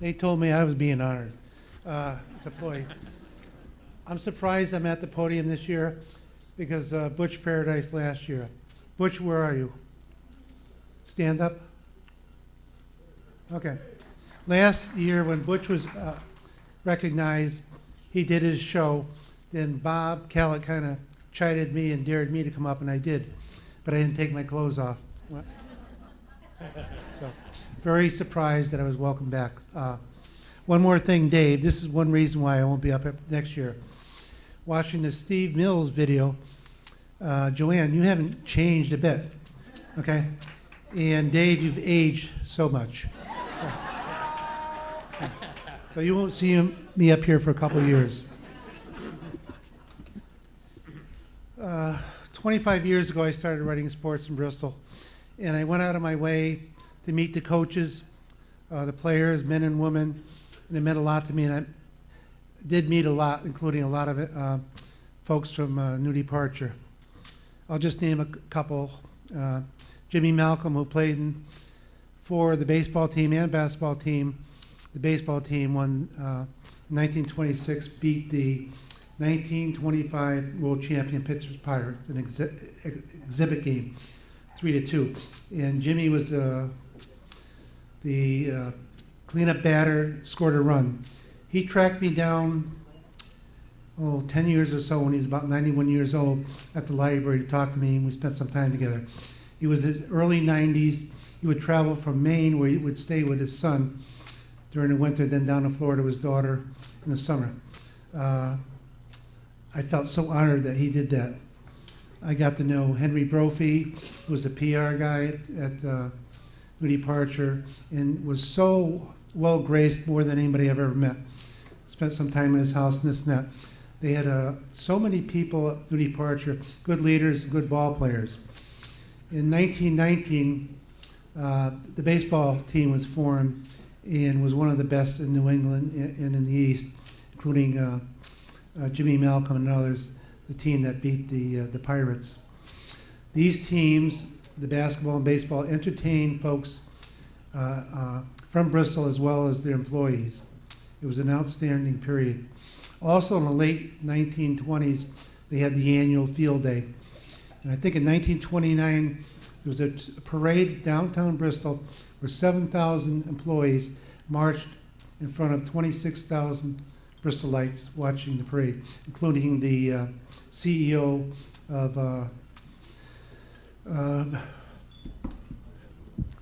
They told me I was being honored. It's a boy. I'm surprised I'm at the podium this year because Butch Paradise last year. Butch, where are you? Stand up. Okay. Last year when Butch was recognized, he did his show. Then Bob Callett kind of chided me and dared me to come up, and I did. But I didn't take my clothes off. So, very surprised that I was welcomed back. One more thing, Dave. This is one reason why I won't be up next year. Watching the Steve Mills video, Joanne, you haven't changed a bit, okay? And Dave, you've aged so much. So you won't see me up here for a couple of years. 25 years ago, I started writing sports in Bristol, and I went out of my way to meet the coaches, the players, men and women, and it meant a lot to me. And I did meet a lot, including a lot of folks from New Departure. I'll just name a couple. Jimmy Malcolm, who played for the baseball team and basketball team. The baseball team won 1926, beat the 1925 world champion Pittsburgh Pirates, an exhibit game, 3-2. And Jimmy was the cleanup batter, scored a run. He tracked me down, 10 years or so when he was about 91 years old at the library to talk to me, and we spent some time together. He was in the early 90s. He would travel from Maine, where he would stay with his son during the winter, then down to Florida with his daughter in the summer. I felt so honored that he did that. I got to know Henry Brophy, who was a PR guy at New Departure, and was so well-graced, more than anybody I've ever met. Spent some time in his house and this and that. They had so many people at New Departure, good leaders, good ball players. In 1919, the baseball team was formed and was one of the best in New England and in the East, including Jimmy Malcolm and others, the team that beat the Pirates. These teams, the basketball and baseball, entertained folks from Bristol as well as their employees. It was an outstanding period. Also in the late 1920s, they had the annual field day. And I think in 1929, there was a parade downtown Bristol where 7,000 employees marched in front of 26,000 Bristolites watching the parade, including the CEO of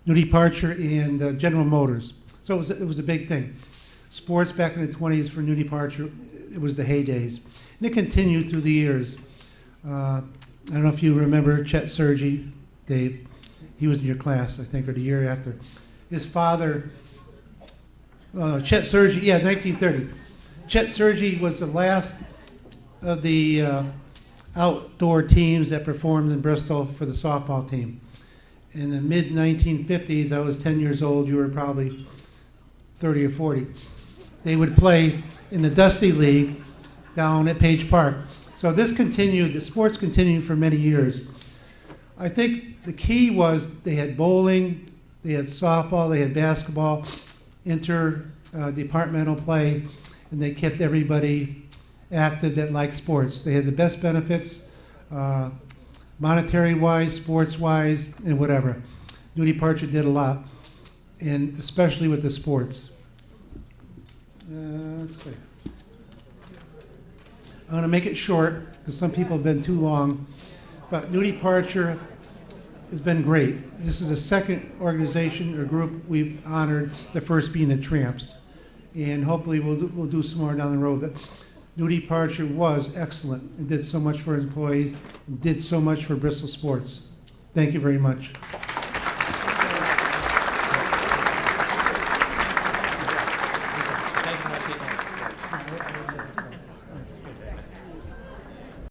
New Departure and General Motors. So it was a big thing. Sports back in the 20s for New Departure, it was the heydays. And it continued through the years. I don't know if you remember Chet Sergi, Dave. He was in your class, I think, or the year after. His father, Chet Sergi, 1930. Chet Sergi was the last of the outdoor teams that performed in Bristol for the softball team. In the mid-1950s, I was 10 years old, you were probably 30 or 40. They would play in the Dusty League down at Page Park. So this continued, the sports continued for many years. I think the key was they had bowling, they had softball, they had basketball, inter-departmental play, and they kept everybody active that liked sports. They had the best benefits, monetary-wise, sports-wise, and whatever. New Departure did a lot, and especially with the sports. Let's see. I'm going to make it short, because some people have been too long, but New Departure has been great. This is the second organization or group we've honored, the first being the Tramps. And hopefully we'll do some more down the road. But New Departure was excellent and did so much for employees and did so much for Bristol sports. Thank you very much.